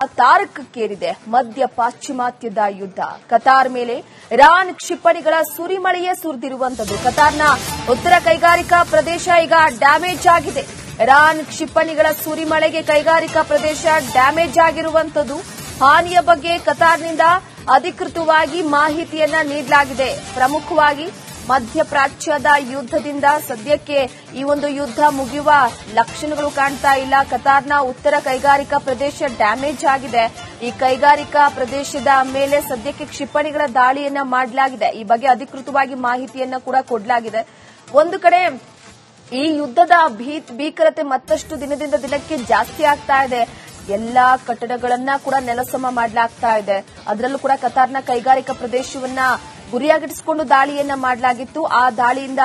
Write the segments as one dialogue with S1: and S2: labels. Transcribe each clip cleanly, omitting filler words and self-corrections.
S1: ತಾರಕಕ್ಕೇರಿದೆ ಮಧ್ಯ ಪಾಶ್ಚಿಮಾತ್ಯದ ಯುದ್ಧ. ಕತಾರ್ ಮೇಲೆ ಇರಾನ್ ಕ್ಷಿಪಣಿಗಳ ಸುರಿಮಳೆಯೇ ಸುರಿದಿರುವಂತದ್ದು. ಕತಾರ್ನ ಉತ್ತರ ಕೈಗಾರಿಕಾ ಪ್ರದೇಶ ಈಗ ಡ್ಯಾಮೇಜ್ ಆಗಿದೆ. ಇರಾನ್ ಕ್ಷಿಪಣಿಗಳ ಸುರಿಮಳೆಗೆ ಕೈಗಾರಿಕಾ ಪ್ರದೇಶ ಡ್ಯಾಮೇಜ್ ಆಗಿರುವಂತದ್ದು. ಹಾನಿಯ ಬಗ್ಗೆ ಕತಾರ್ನಿಂದ ಅಧಿಕೃತವಾಗಿ ಮಾಹಿತಿಯನ್ನ ನೀಡಲಾಗಿದೆ. ಪ್ರಮುಖವಾಗಿ ಮಧ್ಯಪ್ರಾಚ್ಯದ ಯುದ್ಧದಿಂದ ಸದ್ಯಕ್ಕೆ ಈ ಒಂದು ಯುದ್ಧ ಮುಗಿಯುವ ಲಕ್ಷಣಗಳು ಕಾಣ್ತಾ ಇಲ್ಲ. ಕತಾರ್ನ ಉತ್ತರ ಕೈಗಾರಿಕಾ ಪ್ರದೇಶ ಡ್ಯಾಮೇಜ್ ಆಗಿದೆ. ಈ ಕೈಗಾರಿಕಾ ಪ್ರದೇಶದ ಮೇಲೆ ಸದ್ಯಕ್ಕೆ ಕ್ಷಿಪಣಿಗಳ ದಾಳಿಯನ್ನ ಮಾಡಲಾಗಿದೆ. ಈ ಬಗ್ಗೆ ಅಧಿಕೃತವಾಗಿ ಮಾಹಿತಿಯನ್ನ ಕೂಡ ಕೊಡಲಾಗಿದೆ. ಒಂದು ಕಡೆ ಈ ಯುದ್ಧದ ಭೀಕರತೆ ಮತ್ತಷ್ಟು ದಿನದಿಂದ ದಿನಕ್ಕೆ ಜಾಸ್ತಿ ಆಗ್ತಾ ಇದೆ. ಎಲ್ಲಾ ಕಟ್ಟಡಗಳನ್ನ ಕೂಡ ನೆಲಸಮ ಮಾಡಲಾಗ್ತಾ ಇದೆ. ಅದರಲ್ಲೂ ಕೂಡ ಕತಾರ್ನ ಕೈಗಾರಿಕಾ ಪ್ರದೇಶವನ್ನ ಗುರಿಯಾಗಿರಿಸಿಕೊಂಡು ದಾಳಿಯನ್ನ ಮಾಡಲಾಗಿತ್ತು. ಆ ದಾಳಿಯಿಂದ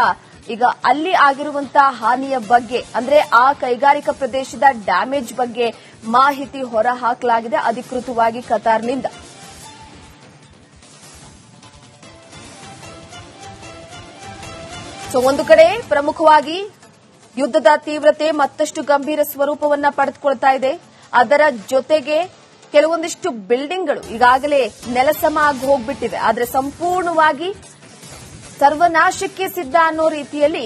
S1: ಈಗ ಅಲ್ಲಿ ಆಗಿರುವಂತಹ ಹಾನಿಯ ಬಗ್ಗೆ, ಅಂದ್ರೆ ಆ ಕೈಗಾರಿಕಾ ಪ್ರದೇಶದ ಡ್ಯಾಮೇಜ್ ಬಗ್ಗೆ ಮಾಹಿತಿ ಹೊರ ಹಾಕಲಾಗಿದೆ ಅಧಿಕೃತವಾಗಿ ಕತಾರ್ನಿಂದ. ಒಂದು ಕಡೆ ಪ್ರಮುಖವಾಗಿ ಯುದ್ಧದ ತೀವ್ರತೆ ಮತ್ತಷ್ಟು ಗಂಭೀರ ಸ್ವರೂಪವನ್ನ ಪಡೆದುಕೊಳ್ತಾ ಇದೆ. ಅದರ ಜೊತೆಗೆ ಕೆಲವೊಂದಿಷ್ಟು ಬಿಲ್ಡಿಂಗ್ಗಳು ಈಗಾಗಲೇ ನೆಲಸಮ ಆಗಿ ಹೋಗ್ಬಿಟ್ಟಿವೆ. ಆದರೆ ಸಂಪೂರ್ಣವಾಗಿ ಸರ್ವನಾಶಕ್ಕೆ ಸಿದ್ಧ ಅನ್ನೋ ರೀತಿಯಲ್ಲಿ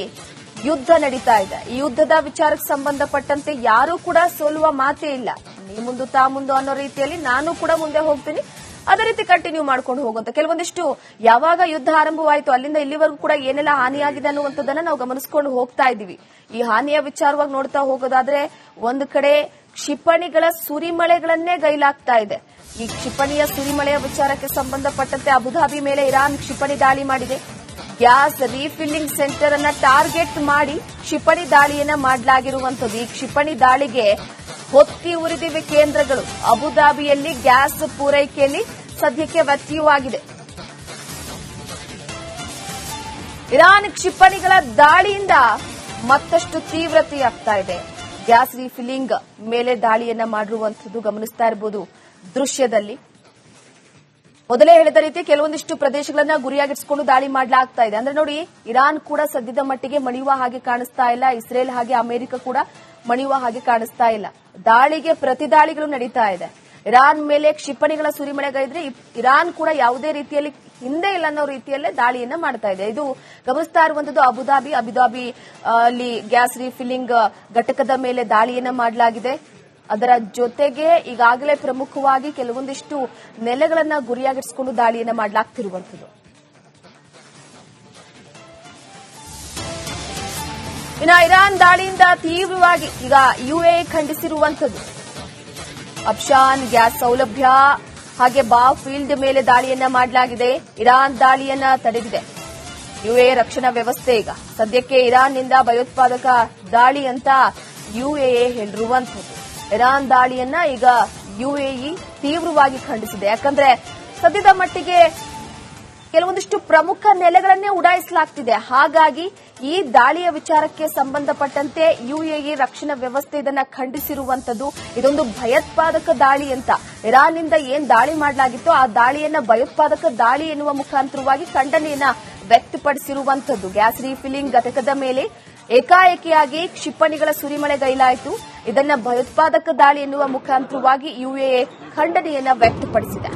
S1: ಯುದ್ಧ ನಡೀತಾ ಇದೆ. ಈ ಯುದ್ಧದ ವಿಚಾರಕ್ಕೆ ಸಂಬಂಧಪಟ್ಟಂತೆ ಯಾರೂ ಕೂಡ ಸೋಲುವ ಮಾತೇ ಇಲ್ಲ. ನೀ ಮುಂದು ತಾ ಮುಂದು ಅನ್ನೋ ರೀತಿಯಲ್ಲಿ ನಾನು ಕೂಡ ಮುಂದೆ ಹೋಗ್ತೀನಿ, ಅದೇ ರೀತಿ ಕಂಟಿನ್ಯೂ ಮಾಡ್ಕೊಂಡು ಹೋಗುವಂತ ಕೆಲವೊಂದಿಷ್ಟು ಯಾವಾಗ ಯುದ್ಧ ಆರಂಭವಾಯಿತು ಅಲ್ಲಿಂದ ಇಲ್ಲಿವರೆಗೂ ಕೂಡ ಏನೆಲ್ಲ ಹಾನಿಯಾಗಿದೆ ಅನ್ನುವಂಥದ್ದನ್ನ ನಾವು ಗಮನಿಸಿಕೊಂಡು ಹೋಗ್ತಾ ಇದ್ದೀವಿ. ಈ ಹಾನಿಯ ವಿಚಾರವಾಗಿ ನೋಡ್ತಾ ಹೋಗೋದಾದ್ರೆ ಒಂದು ಕಡೆ ಕ್ಷಿಪಣಿಗಳ ಸುರಿಮಳೆಗಳನ್ನೇ ಗೈಲಾಗ್ತಾ ಇದೆ. ಈ ಕ್ಷಿಪಣಿಯ ಸುರಿಮಳೆಯ ವಿಚಾರಕ್ಕೆ ಸಂಬಂಧಪಟ್ಟಂತೆ ಅಬುಧಾಬಿ ಮೇಲೆ ಇರಾನ್ ಕ್ಷಿಪಣಿ ದಾಳಿ ಮಾಡಿದೆ. ಗ್ಯಾಸ್ ರೀಫಿಲ್ಲಿಂಗ್ ಸೆಂಟರ್ ಅನ್ನ ಟಾರ್ಗೆಟ್ ಮಾಡಿ ಕ್ಷಿಪಣಿ ದಾಳಿಯನ್ನ ಮಾಡಲಾಗಿರುವಂತದ್ದು. ಈ ಕ್ಷಿಪಣಿ ದಾಳಿಗೆ ಹೊತ್ತಿ ಉರಿದಿವೆ ಕೇಂದ್ರಗಳು. ಅಬುಧಾಬಿಯಲ್ಲಿ ಗ್ಯಾಸ್ ಪೂರೈಕೆಯಲ್ಲಿ ಸದ್ಯಕ್ಕೆ ವ್ಯತ್ಯಯವಾಗಿದೆ. ಇರಾನ್ ಕ್ಷಿಪಣಿಗಳ ದಾಳಿಯಿಂದ ಮತ್ತಷ್ಟು ತೀವ್ರತೆಯಾಗ್ತಾ ಇದೆ. ಗ್ಯಾಸ್ ರೀಫಿಲ್ಲಿಂಗ್ ಮೇಲೆ ದಾಳಿಯನ್ನ ಮಾಡಿರುವಂತದ್ದು ಗಮನಿಸ್ತಾ ಇರಬಹುದು ದೃಶ್ಯದಲ್ಲಿ. ಮೊದಲೇ ಹೇಳಿದ ರೀತಿ ಕೆಲವೊಂದಿಷ್ಟು ಪ್ರದೇಶಗಳನ್ನ ಗುರಿಯಾಗಿರಿಸಿಕೊಂಡು ದಾಳಿ ಮಾಡಲಾಗ್ತಾ ಇದೆ. ಅಂದ್ರೆ ನೋಡಿ, ಇರಾನ್ ಕೂಡ ಸದ್ಯದ ಮಟ್ಟಿಗೆ ಮಣಿಯುವ ಹಾಗೆ ಕಾಣಿಸ್ತಾ ಇಲ್ಲ. ಇಸ್ರೇಲ್ ಹಾಗೆ ಅಮೆರಿಕ ಕೂಡ ಮಣಿಯುವ ಹಾಗೆ ಕಾಣಿಸ್ತಾ ಇಲ್ಲ. ದಾಳಿಗೆ ಪ್ರತಿದಾಳಿಗಳು ನಡೀತಾ ಇದೆ. ಇರಾನ್ ಮೇಲೆ ಕ್ಷಿಪಣಿಗಳ ಸುರಿಮಳೆಗಳಿದ್ರೆ ಇರಾನ್ ಕೂಡ ಯಾವುದೇ ರೀತಿಯಲ್ಲಿ ಹಿಂದೆ ಇಲ್ಲ ಅನ್ನೋ ರೀತಿಯಲ್ಲೇ ದಾಳಿಯನ್ನ ಮಾಡ್ತಾ ಇದೆ. ಇದು ಗಮನಿಸ್ತಾ ಇರುವಂತದ್ದು ಅಬುಧಾಬಿ ಅಲ್ಲಿ ಗ್ಯಾಸ್ ರೀಫಿಲ್ಲಿಂಗ್ ಘಟಕದ ಮೇಲೆ ದಾಳಿಯನ್ನ ಮಾಡಲಾಗಿದೆ. ಅದರ ಜೊತೆಗೆ ಈಗಾಗಲೇ ಪ್ರಮುಖವಾಗಿ ಕೆಲವೊಂದಿಷ್ಟು ನೆಲೆಗಳನ್ನ ಗುರಿಯಾಗಿರಿಸಿಕೊಂಡು ದಾಳಿಯನ್ನ ಮಾಡಲಾಗ್ತಿರುವಂತದ್ದು. ಇನ್ನು ಇರಾನ್ ದಾಳಿಯಿಂದ ತೀವ್ರವಾಗಿ ಈಗ ಯುಎಇ ಖಂಡಿಸಿರುವಂತದ್ದು. ಅಬ್ಶಾನ್ ಗ್ಯಾಸ್ ಸೌಲಭ್ಯ ಹಾಗೆ ಬಾ ಫೀಲ್ಡ್ ಮೇಲೆ ದಾಳಿಯನ್ನ ಮಾಡಲಾಗಿದೆ. ಇರಾನ್ ದಾಳಿಯನ್ನ ತಡೆದಿದೆ ಯುಎಇ ರಕ್ಷಣಾ ವ್ಯವಸ್ಥೆ. ಈಗ ಸದ್ಯಕ್ಕೆ ಇರಾನ್ನಿಂದ ಭಯೋತ್ಪಾದಕ ದಾಳಿ ಅಂತ ಯುಎಇ ಹೇಳಿರುವಂತದ್ದು. ಇರಾನ್ ದಾಳಿಯನ್ನ ಈಗ ಯುಎಇ ತೀವ್ರವಾಗಿ ಖಂಡಿಸಿದೆ. ಯಾಕಂದ್ರೆ ಸದ್ಯದ ಮಟ್ಟಿಗೆ ಕೆಲವೊಂದಿಷ್ಟು ಪ್ರಮುಖ ನೆಲೆಗಳನ್ನೇ ಉಡಾಯಿಸಲಾಗ್ತಿದೆ. ಹಾಗಾಗಿ ಈ ದಾಳಿಯ ವಿಚಾರಕ್ಕೆ ಸಂಬಂಧಪಟ್ಟಂತೆ ಯುಎಇ ರಕ್ಷಣಾ ವ್ಯವಸ್ಥೆ ಇದನ್ನ ಖಂಡಿಸಿರುವಂತದ್ದು. ಇದೊಂದು ಭಯೋತ್ಪಾದಕ ದಾಳಿ ಅಂತ ಇರಾನ್ನಿಂದ ಏನ್ ದಾಳಿ ಮಾಡಲಾಗಿತ್ತೋ ಆ ದಾಳಿಯನ್ನ ಭಯೋತ್ಪಾದಕ ದಾಳಿ ಎನ್ನುವ ಮುಖಾಂತರವಾಗಿ ಖಂಡನೆಯನ್ನ ವ್ಯಕ್ತಪಡಿಸಿರುವಂತದ್ದು. ಗ್ಯಾಸ್ ರೀಫಿಲ್ಲಿಂಗ್ ಘಟಕದ ಮೇಲೆ ಏಕಾಏಕಿಯಾಗಿ ಕ್ಷಿಪಣಿಗಳ ಸುರಿಮಳೆಗೈಲಾಯಿತು. ಇದನ್ನ ಭಯೋತ್ಪಾದಕ ದಾಳಿ ಎನ್ನುವ ಮುಖಾಂತರವಾಗಿ ಯುಎಇ ಖಂಡನೆಯನ್ನ ವ್ಯಕ್ತಪಡಿಸಿದೆ.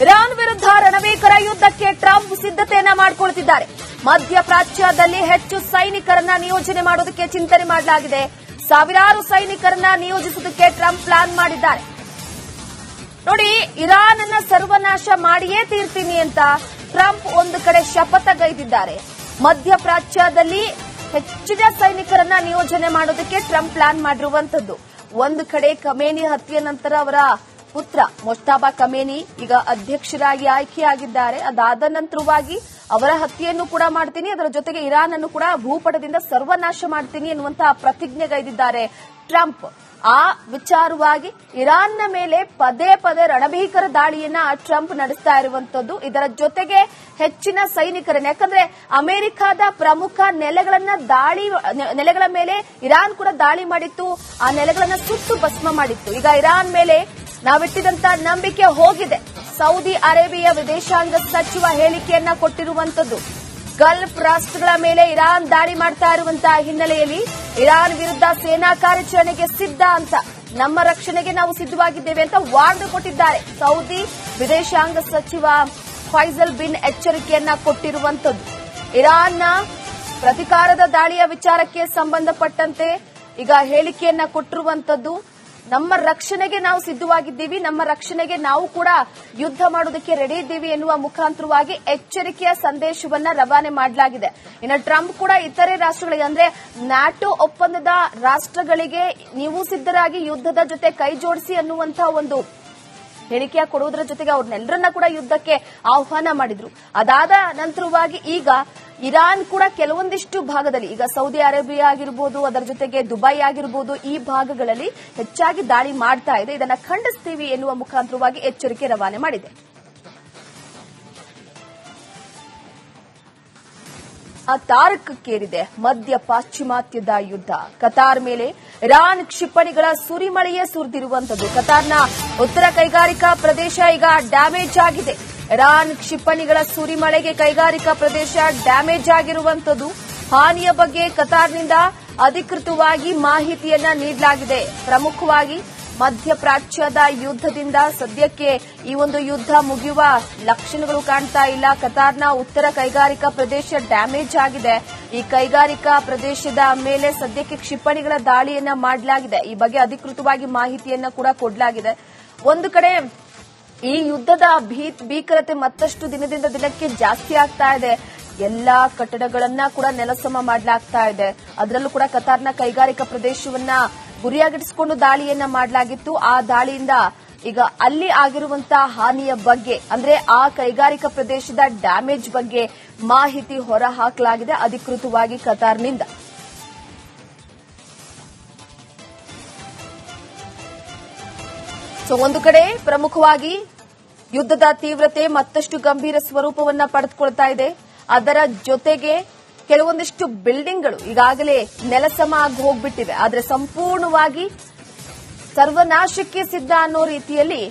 S1: ಇರಾನ್ ವಿರುದ್ಧ ರಣಭೀಕರ ಯುದ್ಧಕ್ಕೆ ಟ್ರಂಪ್ ಸಿದ್ಧತೆಯನ್ನ ಮಾಡಿಕೊಳ್ಳುತ್ತಿದ್ದಾರೆ. ಮಧ್ಯಪ್ರಾಚ್ಯದಲ್ಲಿ ಹೆಚ್ಚು ಸೈನಿಕರನ್ನ ನಿಯೋಜನೆ ಮಾಡೋದಕ್ಕೆ ಚಿಂತನೆ ಮಾಡಲಾಗಿದೆ. ಸಾವಿರಾರು ಸೈನಿಕರನ್ನ ನಿಯೋಜಿಸುವುದಕ್ಕೆ ಟ್ರಂಪ್ ಪ್ಲಾನ್ ಮಾಡಿದ್ದಾರೆ. ನೋಡಿ, ಇರಾನ್ ಅನ್ನ ಸರ್ವನಾಶ ಮಾಡಿಯೇ ತೀರ್ತೀನಿ ಅಂತ ಟ್ರಂಪ್ ಒಂದು ಕಡೆ ಶಪಥಗೈದಿದ್ದಾರೆ. ಮಧ್ಯಪ್ರಾಚ್ಯದಲ್ಲಿ ಹೆಚ್ಚಿನ ಸೈನಿಕರನ್ನ ನಿಯೋಜನೆ ಮಾಡೋದಕ್ಕೆ ಟ್ರಂಪ್ ಪ್ಲಾನ್ ಮಾಡಿರುವಂತದ್ದು. ಒಂದು ಕಡೆ ಖಮೇನಿ ಹತ್ಯೆ ನಂತರ ಅವರ ಪುತ್ರ ಮೊಜ್ತಬಾ ಖಮೇನಿ ಈಗ ಅಧ್ಯಕ್ಷರಾಗಿ ಆಯ್ಕೆಯಾಗಿದ್ದಾರೆ. ಅದಾದ ನಂತರವಾಗಿ ಅವರ ಹತ್ಯೆಯನ್ನು ಕೂಡ ಮಾಡ್ತೀನಿ, ಅದರ ಜೊತೆಗೆ ಇರಾನ್ ಅನ್ನು ಕೂಡ ಭೂಪಟದಿಂದ ಸರ್ವನಾಶ ಮಾಡ್ತೀನಿ ಎನ್ನುವಂತಹ ಪ್ರತಿಜ್ಞೆಗೈದಿದ್ದಾರೆ ಟ್ರಂಪ್. ಆ ವಿಚಾರವಾಗಿ ಇರಾನ್ನ ಮೇಲೆ ಪದೇ ಪದೇ ರಣಭೀಕರ ದಾಳಿಯನ್ನ ಟ್ರಂಪ್ ನಡೆಸ್ತಾ ಇರುವಂತದ್ದು. ಇದರ ಜೊತೆಗೆ ಹೆಚ್ಚಿನ ಸೈನಿಕರನ್ನ, ಯಾಕಂದ್ರೆ ಅಮೆರಿಕದ ಪ್ರಮುಖ ನೆಲೆಗಳ ಮೇಲೆ ಇರಾನ್ ಕೂಡ ದಾಳಿ ಮಾಡಿತ್ತು. ಆ ನೆಲೆಗಳನ್ನ ಸುಟ್ಟು ಭಸ್ಮ ಮಾಡಿತ್ತು. ಈಗ ಇರಾನ್ ಮೇಲೆ ನಾವಿಟ್ಟಿದಂತ ನಂಬಿಕೆ ಹೋಗಿದೆ. ಸೌದಿ ಅರೇಬಿಯಾ ವಿದೇಶಾಂಗ ಸಚಿವ ಹೇಳಿಕೆಯನ್ನ ಕೊಟ್ಟಿರುವಂತದ್ದು. ಗಲ್ಫ್ ರಾಷ್ಟ್ರಗಳ ಮೇಲೆ ಇರಾನ್ ದಾಳಿ ಮಾಡ್ತಾ ಇರುವಂತಹ ಹಿನ್ನೆಲೆಯಲ್ಲಿ ಇರಾನ್ ವಿರುದ್ಧ ಸೇನಾ ಕಾರ್ಯಾಚರಣೆಗೆ ಸಿದ್ಧ ಅಂತ, ನಮ್ಮ ರಕ್ಷಣೆಗೆ ನಾವು ಸಿದ್ಧವಾಗಿದ್ದೇವೆ ಅಂತ ವಾರ್ನ್ ಕೊಟ್ಟಿದ್ದಾರೆ. ಸೌದಿ ವಿದೇಶಾಂಗ ಸಚಿವ ಫೈಸಲ್ ಬಿನ್ ಎಚ್ಚರಿಕೆಯನ್ನ ಕೊಟ್ಟಿರುವಂತದ್ದು. ಇರಾನ್ನ ಪ್ರತಿಕಾರದ ದಾಳಿಯ ವಿಚಾರಕ್ಕೆ ಸಂಬಂಧಪಟ್ಟಂತೆ ಈಗ ಹೇಳಿಕೆಯನ್ನ ಕೊಟ್ಟಿರುವಂತದ್ದು. ನಮ್ಮ ರಕ್ಷಣೆಗೆ ನಾವು ಸಿದ್ಧವಾಗಿದ್ದೀವಿ, ನಮ್ಮ ರಕ್ಷಣೆಗೆ ನಾವು ಕೂಡ ಯುದ್ಧ ಮಾಡೋದಕ್ಕೆ ರೆಡಿ ಇದ್ದೀವಿ ಎನ್ನುವ ಮುಖಾಂತರವಾಗಿ ಎಚ್ಚರಿಕೆಯ ಸಂದೇಶವನ್ನ ರವಾನೆ ಮಾಡಲಾಗಿದೆ. ಇನ್ನು ಟ್ರಂಪ್ ಕೂಡ ಇತರೆ ರಾಷ್ಟ್ರಗಳಿಗೆ ಅಂದ್ರೆ ನ್ಯಾಟೋ ಒಪ್ಪಂದದ ರಾಷ್ಟ್ರಗಳಿಗೆ ನೀವು ಸಿದ್ಧರಾಗಿ ಯುದ್ಧದ ಜೊತೆ ಕೈ ಜೋಡಿಸಿ ಅನ್ನುವಂತಹ ಒಂದು ಹೇಳಿಕೆಯ ಕೊಡುವುದರ ಜೊತೆಗೆ ಅವ್ರನ್ನೆಲ್ಲರನ್ನ ಕೂಡ ಯುದ್ಧಕ್ಕೆ ಆಹ್ವಾನ ಮಾಡಿದ್ರು. ಅದಾದ ನಂತರವಾಗಿ ಈಗ ಇರಾನ್ ಕೂಡ ಕೆಲವೊಂದಿಷ್ಟು ಭಾಗದಲ್ಲಿ, ಈಗ ಸೌದಿ ಅರೇಬಿಯಾ ಆಗಿರಬಹುದು, ಅದರ ಜೊತೆಗೆ ದುಬೈ ಆಗಿರಬಹುದು, ಈ ಭಾಗಗಳಲ್ಲಿ ಹೆಚ್ಚಾಗಿ ದಾಳಿ ಮಾಡ್ತಾ ಇದೆ. ಇದನ್ನ ಖಂಡಿಸ್ತೀವಿ ಎನ್ನುವ ಮುಖಾಂತರವಾಗಿ ಎಚ್ಚರಿಕೆ ರವಾನೆ ಮಾಡಿದೆ. ತಾರಕಕ್ಕೇರಿದೆ ಮಧ್ಯ ಪಾಶ್ಚಿಮಾತ್ಯದ ಯುದ್ಧ. ಕತಾರ್ ಮೇಲೆ ಇರಾನ್ ಕ್ಷಿಪಣಿಗಳ ಸುರಿಮಳೆಯೇ ಸುರಿದಿರುವಂತದ್ದು. ಕತಾರ್ನ ಉತ್ತರ ಕೈಗಾರಿಕಾ ಪ್ರದೇಶ ಈಗ ಡ್ಯಾಮೇಜ್ ಆಗಿದೆ. ಇರಾನ್ ಕ್ಷಿಪಣಿಗಳ ಸುರಿಮಳೆಗೆ ಕೈಗಾರಿಕಾ ಪ್ರದೇಶ ಡ್ಯಾಮೇಜ್ ಆಗಿರುವಂತದ್ದು. ಹಾನಿಯ ಬಗ್ಗೆ ಕತಾರ್ನಿಂದ ಅಧಿಕೃತವಾಗಿ ಮಾಹಿತಿಯನ್ನ ನೀಡಲಾಗಿದೆ. ಪ್ರಮುಖವಾಗಿ ಮಧ್ಯಪ್ರಾಚ್ಯದ ಯುದ್ಧದಿಂದ ಸದ್ಯಕ್ಕೆ ಈ ಒಂದು ಯುದ್ಧ ಮುಗಿಯುವ ಲಕ್ಷಣಗಳು ಕಾಣ್ತಾ ಇಲ್ಲ. ಕತಾರ್ನ ಉತ್ತರ ಕೈಗಾರಿಕಾ ಪ್ರದೇಶ ಡ್ಯಾಮೇಜ್ ಆಗಿದೆ. ಈ ಕೈಗಾರಿಕಾ ಪ್ರದೇಶದ ಮೇಲೆ ಸದ್ಯಕ್ಕೆ ಕ್ಷಿಪಣಿಗಳ ದಾಳಿಯನ್ನ ಮಾಡಲಾಗಿದೆ. ಈ ಬಗ್ಗೆ ಅಧಿಕೃತವಾಗಿ ಮಾಹಿತಿಯನ್ನ ಕೂಡ ಕೊಡಲಾಗಿದೆ. ಒಂದು ಕಡೆ ಈ ಯುದ್ಧದ ಭೀಕರತೆ ಮತ್ತಷ್ಟು ದಿನದಿಂದ ದಿನಕ್ಕೆ ಜಾಸ್ತಿ ಆಗ್ತಾ ಇದೆ. ಎಲ್ಲಾ ಕಟ್ಟಡಗಳನ್ನ ಕೂಡ ನೆಲಸಮ ಮಾಡಲಾಗ್ತಾ ಇದೆ. ಅದರಲ್ಲೂ ಕೂಡ ಕತಾರ್ನ ಕೈಗಾರಿಕಾ ಪ್ರದೇಶವನ್ನ ಗುರಿಯಾಗಿರಿಸಿಕೊಂಡು ದಾಳಿಯನ್ನ ಮಾಡಲಾಗಿತ್ತು. ಆ ದಾಳಿಯಿಂದ ಈಗ ಅಲ್ಲಿ ಆಗಿರುವಂತಹ ಹಾನಿಯ ಬಗ್ಗೆ, ಅಂದ್ರೆ ಆ ಕೈಗಾರಿಕಾ ಪ್ರದೇಶದ ಡ್ಯಾಮೇಜ್ ಬಗ್ಗೆ ಮಾಹಿತಿ ಹೊರ ಹಾಕಲಾಗಿದೆ ಅಧಿಕೃತವಾಗಿ ಕತಾರ್ನಿಂದ. ಒಂದು ಕಡೆ ಪ್ರಮುಖವಾಗಿ ಯುದ್ಧದ ತೀವ್ರತೆ ಮತ್ತಷ್ಟು ಗಂಭೀರ ಸ್ವರೂಪವನ್ನ ಪಡೆದುಕೊಳ್ತಾ ಇದೆ. ಅದರ ಜೊತೆಗೆ ಕೆಲವೊಂದಿಷ್ಟು ಬಿಲ್ಡಿಂಗ್ಗಳು ಈಗಾಗಲೇ ನೆಲಸಮ ಆಗಿ ಹೋಗ್ಬಿಟ್ಟಿವೆ. ಆದರೆ ಸಂಪೂರ್ಣವಾಗಿ ಸರ್ವನಾಶಕ್ಕೆ ಸಿದ್ಧ ಅನ್ನೋ ರೀತಿಯಲ್ಲಿ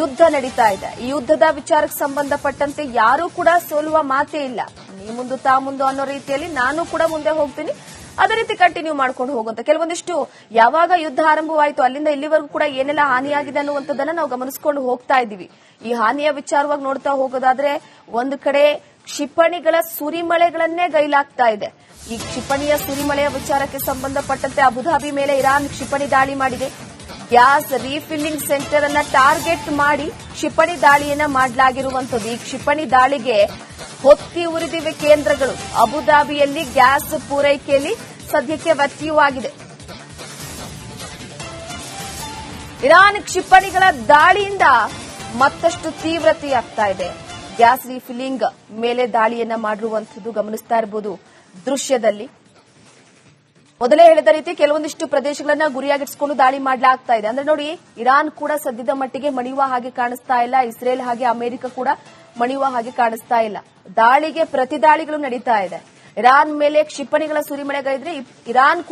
S1: ಯುದ್ಧ ನಡೀತಾ ಇದೆ. ಈ ಯುದ್ಧದ ವಿಚಾರಕ್ಕೆ ಸಂಬಂಧಪಟ್ಟಂತೆ ಯಾರೂ ಕೂಡ ಸೋಲುವ ಮಾತೇ ಇಲ್ಲ. ನೀ ಮುಂದು ತಾ ಮುಂದು ಅನ್ನೋ ರೀತಿಯಲ್ಲಿ ನಾನು ಕೂಡ ಮುಂದೆ ಹೋಗ್ತೀನಿ, ಅದೇ ರೀತಿ ಕಂಟಿನ್ಯೂ ಮಾಡ್ಕೊಂಡು ಹೋಗುವಂತ ಕೆಲವೊಂದಿಷ್ಟು ಯಾವಾಗ ಯುದ್ಧ ಆರಂಭವಾಯಿತು ಅಲ್ಲಿಂದ ಇಲ್ಲಿವರೆಗೂ ಕೂಡ ಏನೆಲ್ಲ ಹಾನಿಯಾಗಿದೆ ಅನ್ನುವಂಥದ್ದನ್ನ ನಾವು ಗಮನಿಸಿಕೊಂಡು ಹೋಗ್ತಾ ಇದ್ದೀವಿ. ಈ ಹಾನಿಯ ವಿಚಾರವಾಗಿ ನೋಡ್ತಾ ಹೋಗೋದಾದ್ರೆ ಒಂದು ಕಡೆ ಕ್ಷಿಪಣಿಗಳ ಸುರಿಮಳೆಗಳನ್ನೇ ಗೈಲಾಗ್ತಾ ಇದೆ. ಈ ಕ್ಷಿಪಣಿಯ ಸುರಿಮಳೆಯ ವಿಚಾರಕ್ಕೆ ಸಂಬಂಧಪಟ್ಟಂತೆ ಅಬುಧಾಬಿ ಮೇಲೆ ಇರಾನ್ ಕ್ಷಿಪಣಿ ದಾಳಿ ಮಾಡಿದೆ. ಗ್ಯಾಸ್ ರೀಫಿಲ್ಲಿಂಗ್ ಸೆಂಟರ್ ಅನ್ನ ಟಾರ್ಗೆಟ್ ಮಾಡಿ ಕ್ಷಿಪಣಿ ದಾಳಿಯನ್ನ ಮಾಡಲಾಗಿರುವಂತದ್ದು. ಈ ಕ್ಷಿಪಣಿ ದಾಳಿಗೆ ಹೊತ್ತಿ ಉರಿದಿವೆ ಕೇಂದ್ರಗಳು. ಅಬುಧಾಬಿಯಲ್ಲಿ ಗ್ಯಾಸ್ ಪೂರೈಕೆಯಲ್ಲಿ ಸದ್ಯಕ್ಕೆ ವ್ಯತ್ಯಯವಾಗಿದೆ. ಇರಾನ್ ಕ್ಷಿಪಣಿಗಳ ದಾಳಿಯಿಂದ ಮತ್ತಷ್ಟು ತೀವ್ರತೆಯಾಗ್ತಾ ಇದೆ. ಗ್ಯಾಸ್ ರೀಫಿಲ್ಲಿಂಗ್ ಮೇಲೆ ದಾಳಿಯನ್ನ ಮಾಡಿರುವಂತದ್ದು ಗಮನಿಸ್ತಾ ಇರಬಹುದು ದೃಶ್ಯದಲ್ಲಿ. ಮೊದಲೇ ಹೇಳಿದ ರೀತಿ ಕೆಲವೊಂದಿಷ್ಟು ಪ್ರದೇಶಗಳನ್ನ ಗುರಿಯಾಗಿರಿಸಿಕೊಂಡು ದಾಳಿ ಮಾಡಲಾಗ್ತಾ ಇದೆ. ಅಂದ್ರೆ ನೋಡಿ, ಇರಾನ್ ಕೂಡ ಸದ್ಯದ ಮಟ್ಟಿಗೆ ಮಣಿಯುವ ಹಾಗೆ ಕಾಣಿಸ್ತಾ ಇಲ್ಲ. ಇಸ್ರೇಲ್ ಹಾಗೆ ಅಮೆರಿಕ ಕೂಡ ಮಣಿಯುವ ಹಾಗೆ ಕಾಣಿಸ್ತಾ ಇಲ್ಲ. ದಾಳಿಗೆ ಪ್ರತಿ ದಾಳಿಗಳು ನಡೀತಾ ಇದೆ. ಇರಾನ್ ಮೇಲೆ ಕ್ಷಿಪಣಿಗಳ ಸುರಿಮಳೆಗಳಿದ್ರೆ ಇರಾನ್ ಕೂಡ